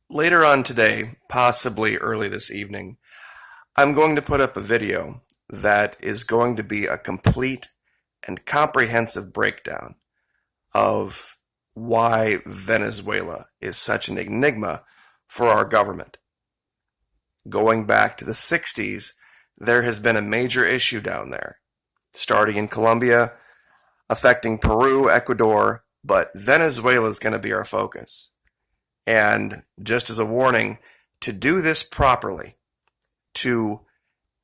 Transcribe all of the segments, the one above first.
Later on today, possibly early this evening, I'm going to put up a video that is going to be a complete and comprehensive breakdown of why Venezuela is such an enigma for our government. Going back to the 60s, there has been a major issue down there, starting in Colombia, affecting Peru, Ecuador, but Venezuela is going to be our focus. And just as a warning, to do this properly, to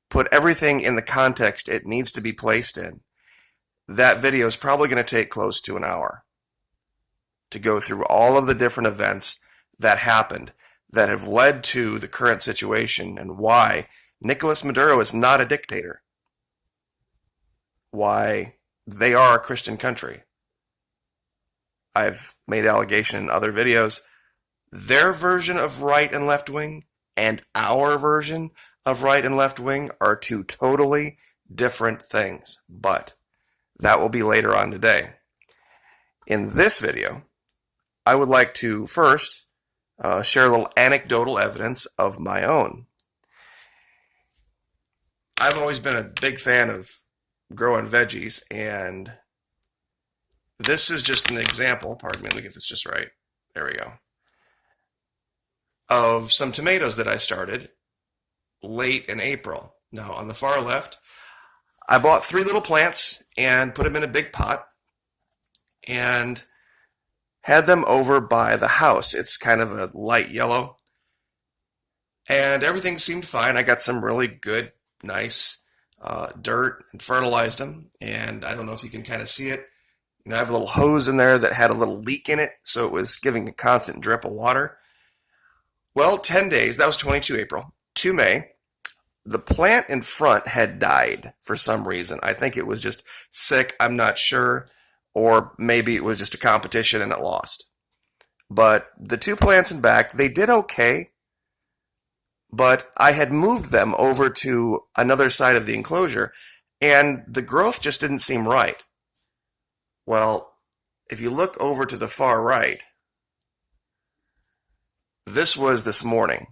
put everything in the context it needs to be placed in, that video is probably going to take close to an hour to go through all of the different events that happened that have led to the current situation and why Nicolas Maduro is not a dictator, why they are a Christian country. I've made allegation in other videos. Their version of right and left wing and our version of right and left wing are two totally different things, but that will be later on today. In this video, I would like to first share a little anecdotal evidence of my own. I've always been a big fan of growing veggies, and this is just an example, pardon me, let me get this just right, there we go, of some tomatoes that I started late in April. Now, on the far left, I bought 3 little plants and put them in a big pot and had them over by the house. It's kind of a light yellow, and everything seemed fine. I got some really good, nice dirt and fertilized them, and I don't know if you can kind of see it. I have a little hose in there that had a little leak in it, so it was giving a constant drip of water. Well, 10 days, that was 22 April, to May, the plant in front had died for some reason. I think it was just sick, I'm not sure, or maybe it was just a competition and it lost. But the 2 plants in back, they did okay, but I had moved them over to another side of the enclosure, and the growth just didn't seem right. Well, if you look over to the far right, this was this morning.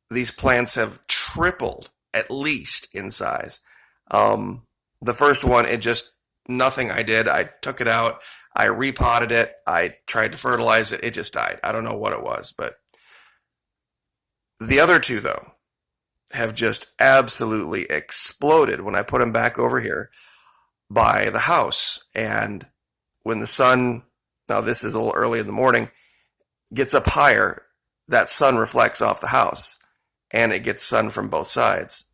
These plants have tripled, at least, in size. The first one, it just, nothing I did. I took it out, I repotted it, I tried to fertilize it, it just died. I don't know what it was, but the other 2, though, have just absolutely exploded when I put them back over here by the house. And when the sun, now this is a little early in the morning, gets up higher, that sun reflects off the house and it gets sun from both sides.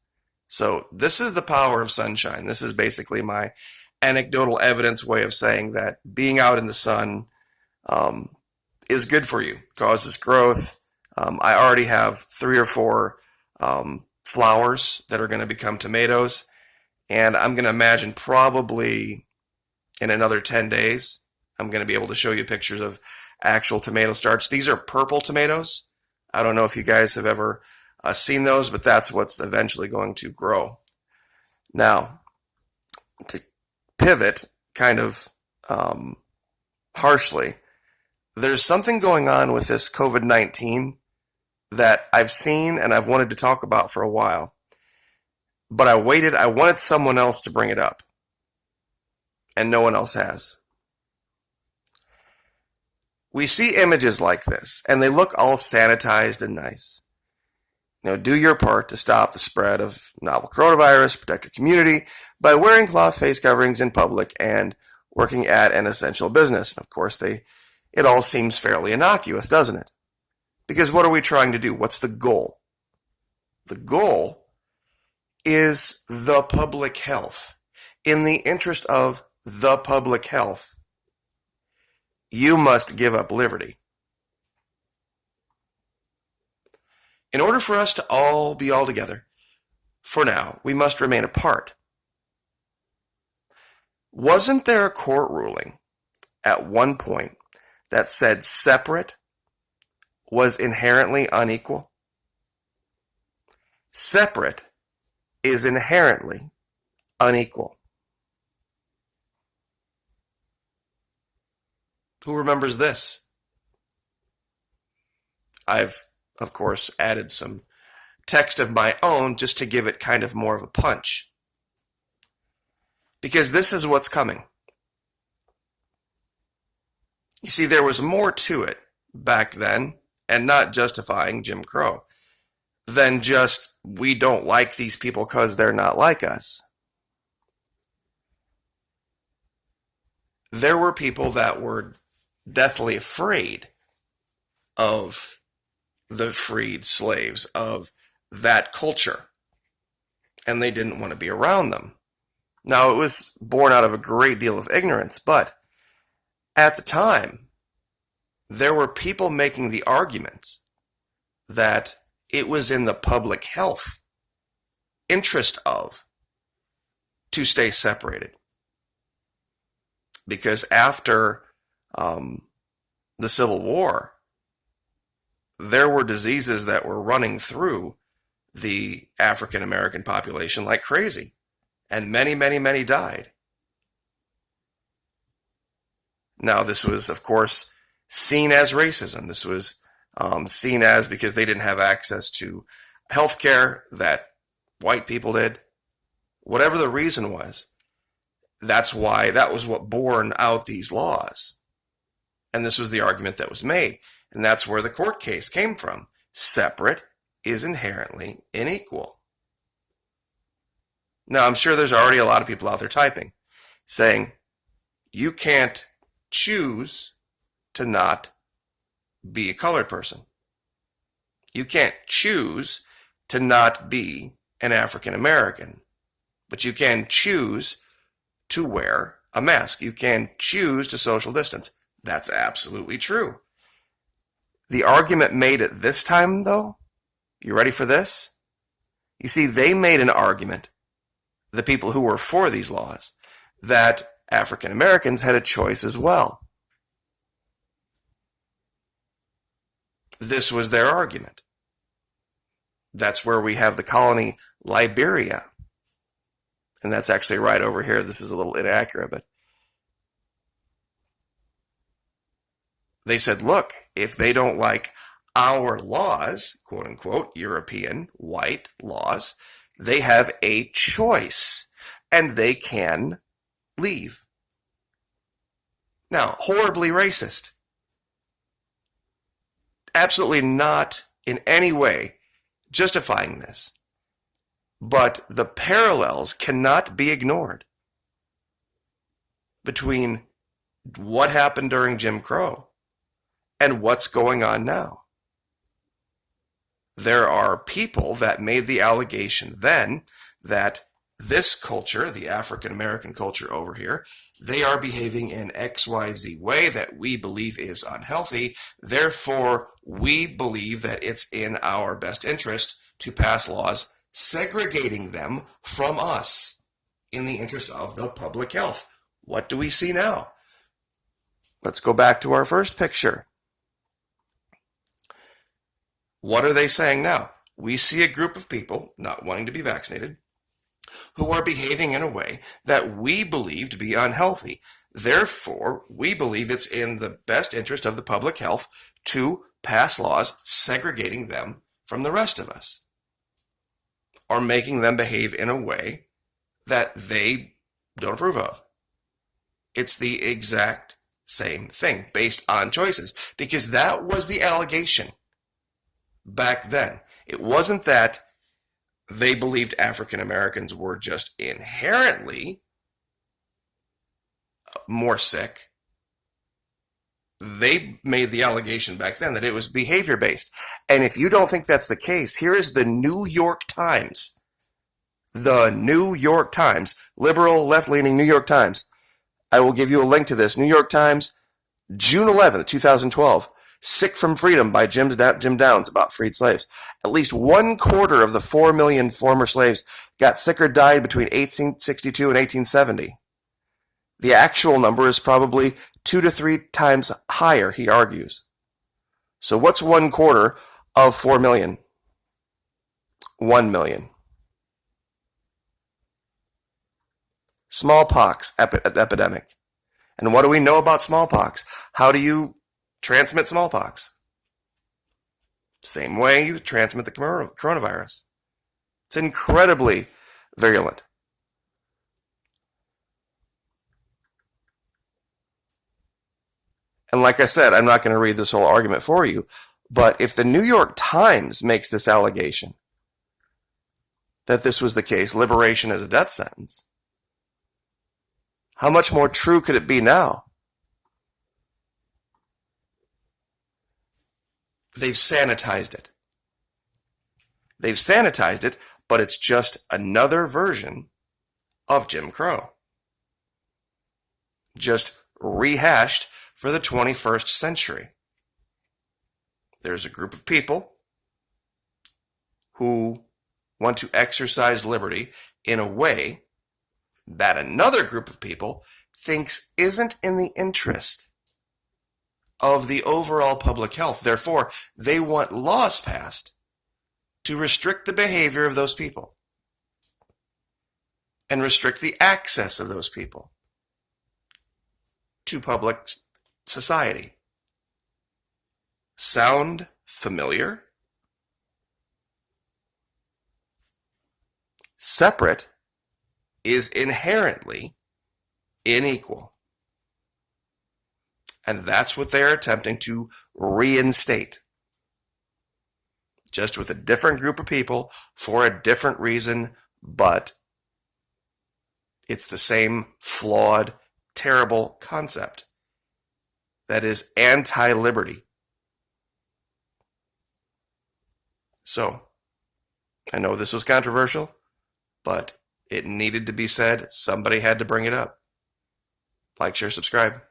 So this is the power of sunshine. This is basically my anecdotal evidence way of saying that being out in the sun is good for you, causes growth. I already have 3 or 4 flowers that are going to become tomatoes, and I'm going to imagine probably in another 10 days, I'm going to be able to show you pictures of actual tomato starts. These are purple tomatoes. I don't know if you guys have ever seen those, but that's what's eventually going to grow. Now, to pivot kind of harshly, there's something going on with this COVID-19 that I've seen and I've wanted to talk about for a while. But I wanted someone else to bring it up. And no one else has. We see images like this, and they look all sanitized and nice. Do your part to stop the spread of novel coronavirus, protect your community by wearing cloth face coverings in public and working at an essential business. And of course, it all seems fairly innocuous, doesn't it? Because what are we trying to do? What's the goal? The goal is the public health. In the interest of the public health, you must give up liberty. In order for us to all be all together, for now, we must remain apart. Wasn't there a court ruling at one point that said separate was inherently unequal? Separate is inherently unequal. Who remembers this? I've, of course, added some text of my own just to give it kind of more of a punch. Because this is what's coming. You see, there was more to it back then, and not justifying Jim Crow, than just, we don't like these people because they're not like us. There were people that were deathly afraid of the freed slaves, of that culture, and they didn't want to be around them. Now, it was born out of a great deal of ignorance, but at the time, there were people making the argument that it was in the public health interest of to stay separated. Because after the Civil War, there were diseases that were running through the African American population like crazy. And many, many, many died. Now, this was, of course, seen as racism. This was seen as because they didn't have access to health care that white people did. Whatever the reason was, that's why, that was what borne out these laws. And this was the argument that was made. And that's where the court case came from. Separate is inherently unequal. Now, I'm sure there's already a lot of people out there typing, saying, you can't choose to not be a colored person. You can't choose to not be an African American, but you can choose to wear a mask. You can choose to social distance. That's absolutely true. The argument made at this time, though, you ready for this? You see, they made an argument, the people who were for these laws, that African Americans had a choice as well. This was their argument. That's where we have the colony Liberia. And that's actually right over here. This is a little inaccurate, but they said, look, if they don't like our laws, quote unquote, European white laws, they have a choice and they can leave. Now, horribly racist. Absolutely not in any way justifying this. But the parallels cannot be ignored between what happened during Jim Crow and what's going on now. There are people that made the allegation then that this culture, the African American culture over here, they are behaving in XYZ way that we believe is unhealthy. Therefore, we believe that it's in our best interest to pass laws segregating them from us in the interest of the public health. What do we see now? Let's go back to our first picture. What are they saying now? We see a group of people not wanting to be vaccinated who are behaving in a way that we believe to be unhealthy. Therefore, we believe it's in the best interest of the public health to pass laws segregating them from the rest of us, or making them behave in a way that they don't approve of. It's the exact same thing based on choices, because that was the allegation back then. It wasn't that they believed African Americans were just inherently more sick. They made the allegation back then that it was behavior based. And if you don't think that's the case, here is the New York Times. The New York Times, liberal, left-leaning New York Times. I will give you a link to this. New York Times, June 11th, 2012. Sick from Freedom by Jim Downs about freed slaves. At least 1/4 of the 4 million former slaves got sick or died between 1862 and 1870. The actual number is probably 2 to 3 times higher, he argues. So what's 1/4 of 4 million? 1 million. Smallpox epidemic. And what do we know about smallpox? How do you transmit smallpox? Same way you transmit the coronavirus. It's incredibly virulent. And like I said, I'm not going to read this whole argument for you, but if the New York Times makes this allegation that this was the case, liberation as a death sentence, how much more true could it be now? They've sanitized it. They've sanitized it, but it's just another version of Jim Crow. Just rehashed for the 21st century. There's a group of people who want to exercise liberty in a way that another group of people thinks isn't in the interest of the overall public health. Therefore, they want laws passed to restrict the behavior of those people and restrict the access of those people to public society. Sound familiar? Separate is inherently unequal. And that's what they're attempting to reinstate. Just with a different group of people for a different reason, but it's the same flawed, terrible concept that is anti-liberty. So, I know this was controversial, but it needed to be said. Somebody had to bring it up. Like, share, subscribe.